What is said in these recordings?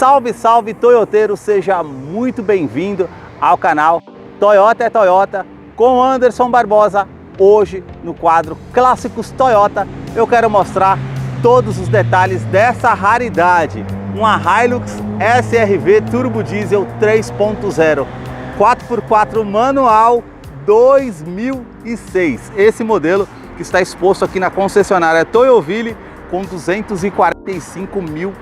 Salve, salve toyoteiro, seja muito bem-vindo ao canal Toyota é Toyota com Anderson Barbosa. Hoje no quadro Clássicos Toyota eu quero mostrar todos os detalhes dessa raridade, uma Hilux SRV Turbo Diesel 3.0 4x4 manual 2006. Esse modelo que está exposto aqui na concessionária Toyoville com 245 mil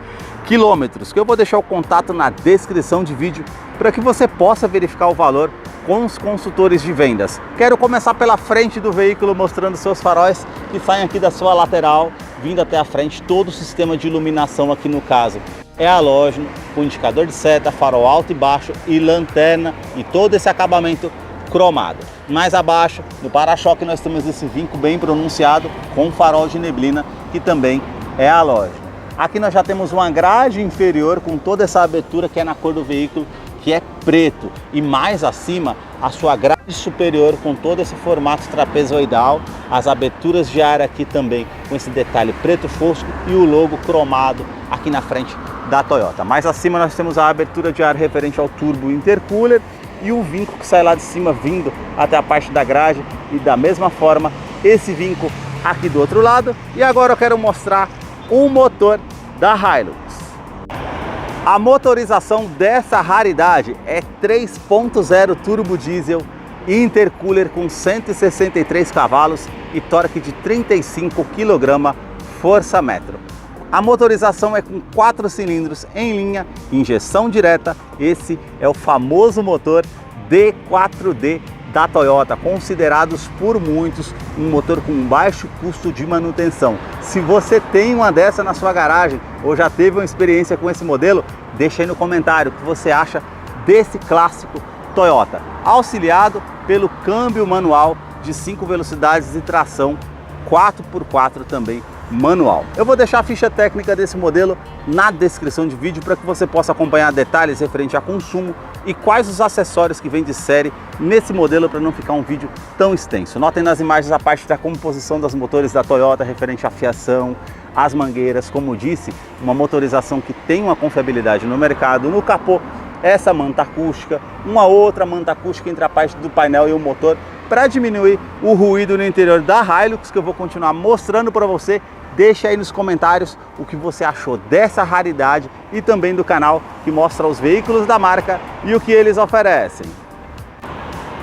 quilômetros, que eu vou deixar o contato na descrição de vídeo para que você possa verificar o valor com os consultores de vendas. Quero começar pela frente do veículo mostrando seus faróis que saem aqui da sua lateral, vindo até a frente. Todo o sistema de iluminação aqui no caso é halógeno, com indicador de seta, farol alto e baixo e lanterna e todo esse acabamento cromado. Mais abaixo, no para-choque, nós temos esse vinco bem pronunciado com farol de neblina que também é halógeno. Aqui nós já temos uma grade inferior com toda essa abertura que é na cor do veículo, que é preto, e mais acima a sua grade superior com todo esse formato trapezoidal, as aberturas de ar aqui também com esse detalhe preto fosco e o logo cromado aqui na frente da Toyota. Mais acima nós temos a abertura de ar referente ao turbo intercooler e o vinco que sai lá de cima vindo até a parte da grade, e da mesma forma esse vinco aqui do outro lado. E agora eu quero mostrar o motor da Hilux. A motorização dessa raridade é 3.0 turbo diesel intercooler com 163 cavalos e torque de 35 kg força-metro. A motorização é com 4 cilindros em linha, injeção direta. Esse é o famoso motor D4D da Toyota, considerados por muitos um motor com baixo custo de manutenção. Se você tem uma dessa na sua garagem ou já teve uma experiência com esse modelo, deixa aí no comentário o que você acha desse clássico Toyota, auxiliado pelo câmbio manual de 5 velocidades e tração 4x4 também manual. Eu vou deixar a ficha técnica desse modelo na descrição de vídeo para que você possa acompanhar detalhes referente a consumo e quais os acessórios que vem de série nesse modelo, para não ficar um vídeo tão extenso. Notem nas imagens a parte da composição dos motores da Toyota referente à fiação, as mangueiras. Como disse, uma motorização que tem uma confiabilidade no mercado. No capô, essa manta acústica, uma outra manta acústica entre a parte do painel e o motor para diminuir o ruído no interior da Hilux, que eu vou continuar mostrando para você. Deixa aí nos comentários o que você achou dessa raridade e também do canal que mostra os veículos da marca e o que eles oferecem.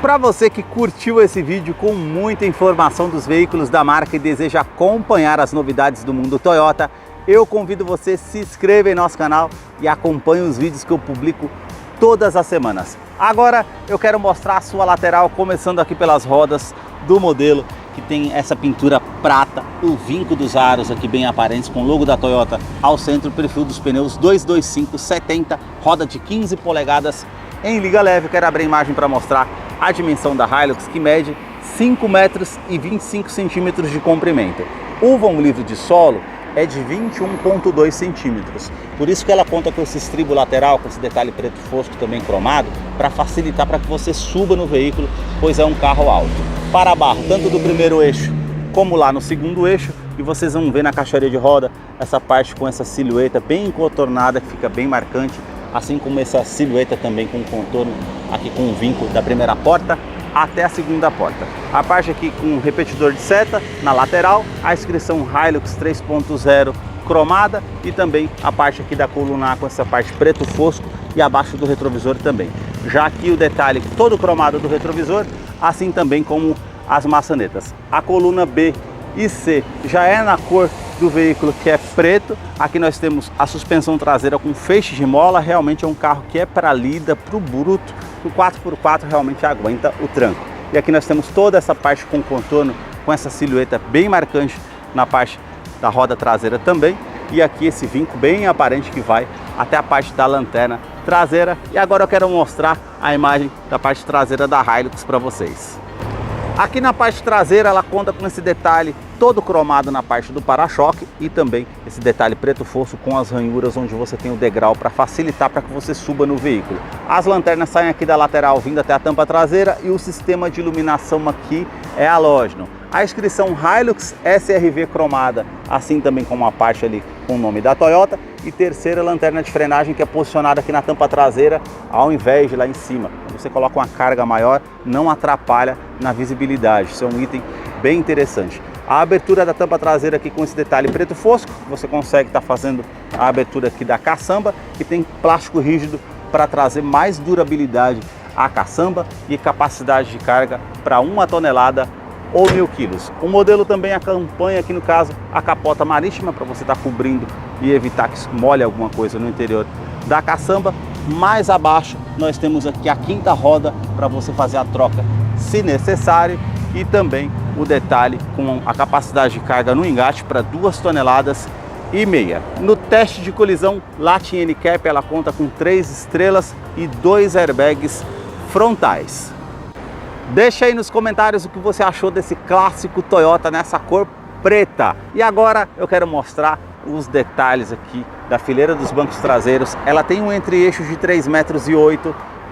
Para você que curtiu esse vídeo com muita informação dos veículos da marca e deseja acompanhar as novidades do mundo Toyota, eu convido você a se inscrever em nosso canal e acompanhe os vídeos que eu publico todas as semanas. Agora eu quero mostrar a sua lateral, começando aqui pelas rodas do modelo, que tem essa pintura prata, o vinco dos aros aqui bem aparentes com o logo da Toyota ao centro, perfil dos pneus 225/70, roda de 15 polegadas em liga leve. Quero abrir a imagem para mostrar a dimensão da Hilux, que mede 5 metros e 25 centímetros de comprimento. O vão livre de solo é de 21,2 centímetros, por isso que ela conta com esse estribo lateral, com esse detalhe preto fosco também cromado, para facilitar para que você suba no veículo, pois é um carro alto. Para-barro, tanto do primeiro eixo como lá no segundo eixo, e vocês vão ver na caixaria de roda essa parte com essa silhueta bem contornada, que fica bem marcante, assim como essa silhueta também com contorno aqui com o vinco da primeira porta até a segunda porta. A parte aqui com um repetidor de seta na lateral, a inscrição Hilux 3.0 cromada e também a parte aqui da coluna com essa parte preto fosco e abaixo do retrovisor também. Já aqui o detalhe todo cromado do retrovisor, assim também como as maçanetas. A coluna B e C já é na cor do veículo, que é preto. Aqui nós temos a suspensão traseira com feixe de mola, realmente é um carro que é para lida, para o bruto. O 4x4 realmente aguenta o tranco. E aqui nós temos toda essa parte com contorno, com essa silhueta bem marcante na parte da roda traseira também. E aqui esse vinco bem aparente que vai até a parte da lanterna traseira. E agora eu quero mostrar a imagem da parte traseira da Hilux para vocês. Aqui na parte traseira ela conta com esse detalhe todo cromado na parte do para-choque e também esse detalhe preto fosco com as ranhuras onde você tem o degrau para facilitar para que você suba no veículo. As lanternas saem aqui da lateral vindo até a tampa traseira e o sistema de iluminação aqui é halógeno. a inscrição Hilux SRV cromada, assim também como a parte ali com o nome da Toyota. E terceira, lanterna de frenagem, que é posicionada aqui na tampa traseira, ao invés de lá em cima. Quando você coloca uma carga maior, não atrapalha na visibilidade. Isso é um item bem interessante. A abertura da tampa traseira aqui com esse detalhe preto fosco, você consegue estar fazendo a abertura aqui da caçamba, que tem plástico rígido para trazer mais durabilidade à caçamba e capacidade de carga para 1 tonelada ou 1.000 quilos. O modelo também acompanha aqui no caso a capota marítima para você estar cobrindo e evitar que molhe alguma coisa no interior da caçamba. Mais abaixo nós temos aqui a quinta roda para você fazer a troca se necessário, e também o detalhe com a capacidade de carga no engate para 2,5 toneladas. No teste de colisão Latin NCAP, ela conta com 3 estrelas e 2 airbags frontais. Deixa aí nos comentários o que você achou desse clássico Toyota nessa cor preta. E agora eu quero mostrar os detalhes aqui da fileira dos bancos traseiros. Ela tem um entre-eixos de 3,8 metros.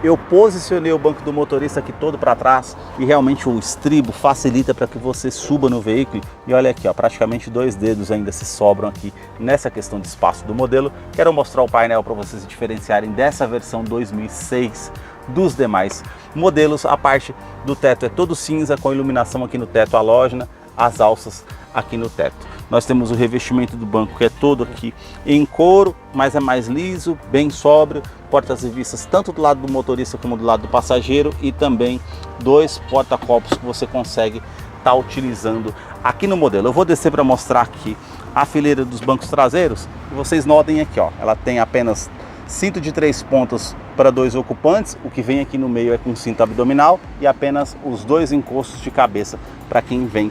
Eu posicionei o banco do motorista aqui todo para trás e realmente o estribo facilita para que você suba no veículo. E olha aqui, ó, praticamente 2 dedos ainda se sobram aqui nessa questão de espaço do modelo. Quero mostrar o painel para vocês diferenciarem dessa versão 2006 dos demais modelos. A parte do teto é todo cinza, com iluminação aqui no teto halógena, as alças aqui no teto. Nós temos o revestimento do banco, que é todo aqui em couro, mas é mais liso, bem sóbrio. Portas e vistas tanto do lado do motorista como do lado do passageiro, e também 2 porta-copos que você consegue estar utilizando aqui no modelo. Eu vou descer para mostrar aqui a fileira dos bancos traseiros e vocês notem aqui, ó, ela tem apenas cinto de 3 pontas para 2 ocupantes. O que vem aqui no meio é com cinto abdominal e apenas os 2 encostos de cabeça para quem vem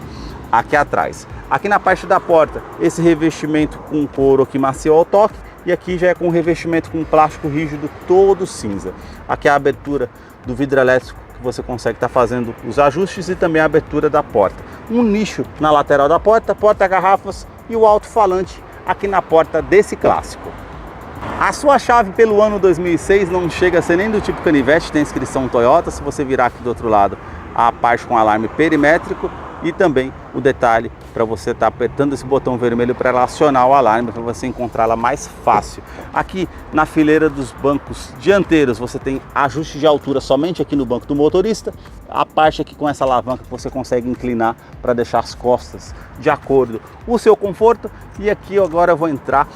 aqui atrás. Aqui na parte da porta, esse revestimento com couro aqui macio ao toque, e aqui já é com revestimento com plástico rígido todo cinza. Aqui é a abertura do vidro elétrico, que você consegue estar fazendo os ajustes, e também a abertura da porta. Um nicho na lateral da porta, porta-garrafas e o alto-falante aqui na porta desse clássico. A sua chave pelo ano 2006 não chega a ser nem do tipo canivete, tem inscrição Toyota. Se você virar aqui do outro lado, a parte com alarme perimétrico, e também o detalhe para você estar apertando esse botão vermelho para ela acionar o alarme, para você encontrá-la mais fácil. Aqui na fileira dos bancos dianteiros você tem ajuste de altura somente aqui no banco do motorista. A parte aqui com essa alavanca que você consegue inclinar para deixar as costas de acordo com o seu conforto. E aqui agora eu vou entrar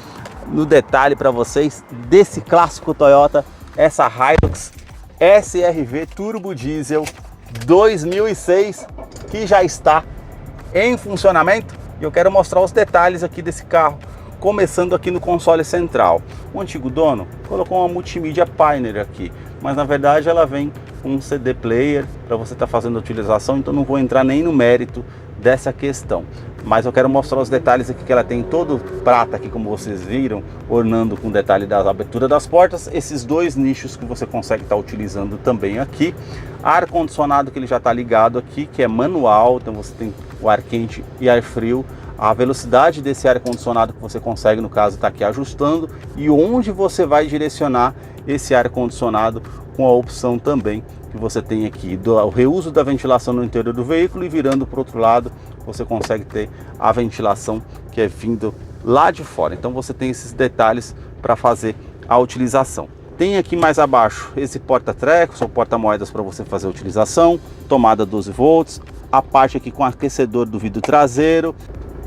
no detalhe para vocês desse clássico Toyota, essa Hilux SRV Turbo Diesel 2006, que já está em funcionamento. E eu quero mostrar os detalhes aqui desse carro, começando aqui no console central. O antigo dono colocou uma multimídia Pioneer aqui, mas na verdade ela vem com um CD player para você estar fazendo a utilização, então não vou entrar nem no mérito dessa questão. Mas eu quero mostrar os detalhes aqui, que ela tem todo prata aqui, como vocês viram, ornando com detalhe da abertura das portas. Esses 2 nichos que você consegue estar utilizando também aqui. Ar-condicionado que ele já está ligado aqui, que é manual, então você tem o ar quente e ar frio. A velocidade desse ar-condicionado que você consegue, no caso, está aqui ajustando, e onde você vai direcionar esse ar-condicionado com a opção também que você tem aqui do reuso da ventilação no interior do veículo, e virando para o outro lado você consegue ter a ventilação que é vindo lá de fora. Então você tem esses detalhes para fazer a utilização. Tem aqui mais abaixo esse porta-trecos ou porta-moedas para você fazer a utilização, tomada 12 volts, a parte aqui com aquecedor do vidro traseiro,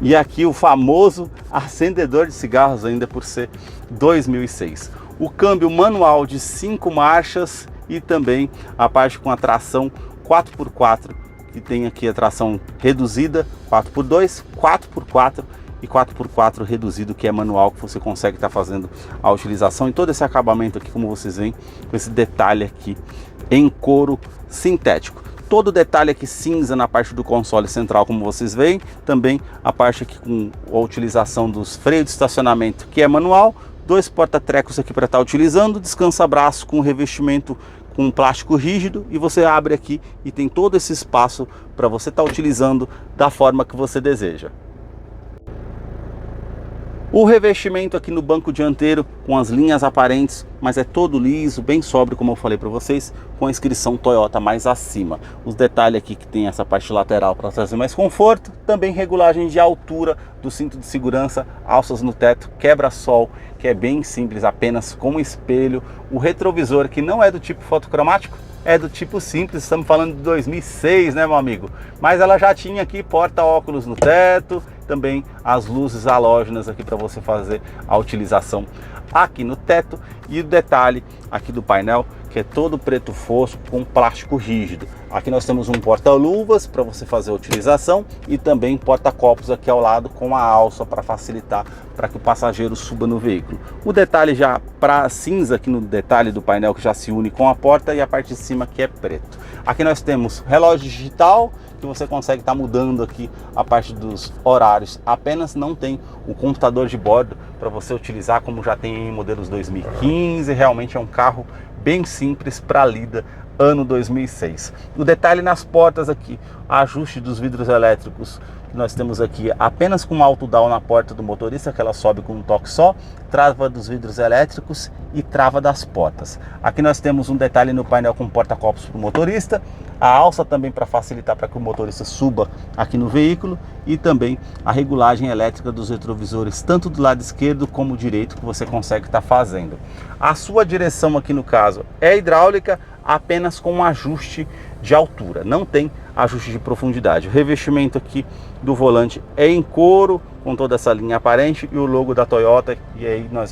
e aqui o famoso acendedor de cigarros, ainda por ser 2006. O câmbio manual de 5 marchas, e também a parte com a tração 4x4, que tem aqui a tração reduzida 4x2, 4x4 e 4x4 reduzido, que é manual, que você consegue estar fazendo a utilização. E todo esse acabamento aqui, como vocês veem, com esse detalhe aqui em couro sintético. Todo o detalhe aqui cinza na parte do console central, como vocês veem. Também a parte aqui com a utilização dos freios de estacionamento, que é manual. 2 porta-trecos aqui para estar utilizando. Descansa-braço com revestimento com plástico rígido, e você abre aqui e tem todo esse espaço para você estar utilizando da forma que você deseja. O revestimento aqui no banco dianteiro com as linhas aparentes, mas é todo liso, bem sóbrio, como eu falei para vocês, com a inscrição Toyota mais acima. Os detalhes aqui que tem essa parte lateral para trazer mais conforto, também regulagem de altura do cinto de segurança, alças no teto, quebra-sol, que é bem simples, apenas com espelho. O retrovisor, que não é do tipo fotocromático, é do tipo simples, estamos falando de 2006, né, meu amigo? Mas ela já tinha aqui porta-óculos no teto, também as luzes halógenas aqui para você fazer a utilização aqui no teto. E o detalhe aqui do painel, que é todo preto fosco com plástico rígido. Aqui nós temos um porta-luvas para você fazer a utilização e também porta-copos aqui ao lado com a alça para facilitar para que o passageiro suba no veículo. O detalhe já para cinza aqui no detalhe do painel, que já se une com a porta, e a parte de cima que é preto. Aqui nós temos relógio digital, que você consegue estar mudando aqui a parte dos horários. Apenas não tem o computador de bordo para você utilizar como já tem em modelos 2015. Realmente é um carro bem simples para lida ano 2006. O detalhe nas portas aqui, ajuste dos vidros elétricos, que nós temos aqui apenas com alto down na porta do motorista, que ela sobe com um toque só, trava dos vidros elétricos e trava das portas. Aqui nós temos um detalhe no painel com porta-copos para o motorista, a alça também para facilitar para que o motorista suba aqui no veículo, e também a regulagem elétrica dos retrovisores, tanto do lado esquerdo como direito, que você consegue estar fazendo. A sua direção aqui no caso é hidráulica, apenas com um ajuste de altura, não tem ajuste de profundidade. O revestimento aqui do volante é em couro, com toda essa linha aparente e o logo da Toyota, e aí nós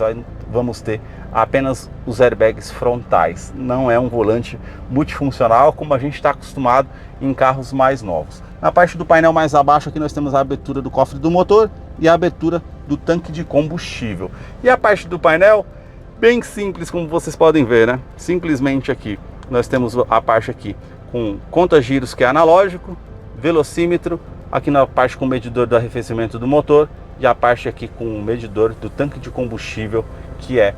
vamos ter apenas os airbags frontais. Não é um volante multifuncional como a gente está acostumado em carros mais novos. Na parte do painel mais abaixo aqui nós temos a abertura do cofre do motor e a abertura do tanque de combustível. E a parte do painel, bem simples, como vocês podem ver, né? Simplesmente aqui nós temos a parte aqui com conta-giros, que é analógico, velocímetro, aqui na parte com medidor do arrefecimento do motor, e a parte aqui com o medidor do tanque de combustível, que é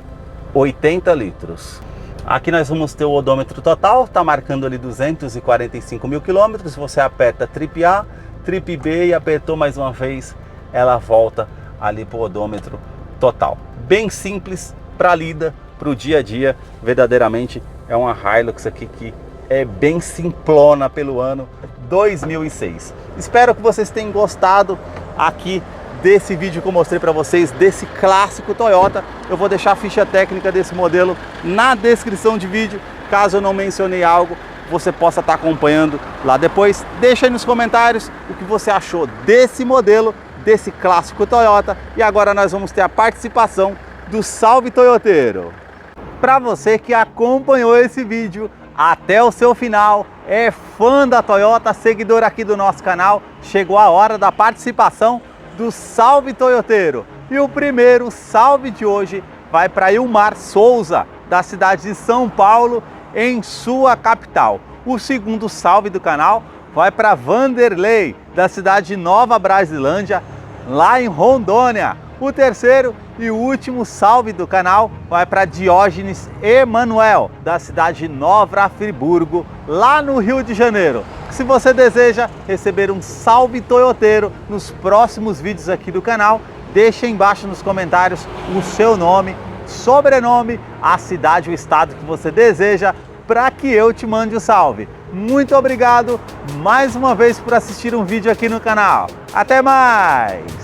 80 litros. Aqui nós vamos ter o odômetro total, está marcando ali 245 mil quilômetros. Você aperta trip A, trip B e apertou mais uma vez, ela volta ali para o odômetro total. Bem simples para lida, para o dia a dia. Verdadeiramente é uma Hilux aqui que é bem simplona pelo ano 2006. Espero que vocês tenham gostado aqui desse vídeo que eu mostrei para vocês, desse clássico Toyota. Eu vou deixar a ficha técnica desse modelo na descrição de vídeo. Caso eu não mencionei algo, você possa estar acompanhando lá depois. Deixa aí nos comentários o que você achou desse modelo, desse clássico Toyota. E agora nós vamos ter a participação do Salve Toyoteiro. Para você que acompanhou esse vídeo até o seu final, é fã da Toyota, seguidor aqui do nosso canal, chegou a hora da participação do Salve Toyoteiro. E o primeiro salve de hoje vai para Ilmar Souza, da cidade de São Paulo, em sua capital. O segundo salve do canal vai para Vanderlei, da cidade de Nova Brasilândia, lá em Rondônia. O terceiro e último salve do canal vai para Diógenes Emanuel, da cidade de Nova Friburgo, lá no Rio de Janeiro. Se você deseja receber um salve toyoteiro nos próximos vídeos aqui do canal, deixe embaixo nos comentários o seu nome, sobrenome, a cidade, o estado que você deseja, para que eu te mande o salve. Muito obrigado mais uma vez por assistir um vídeo aqui no canal. Até mais!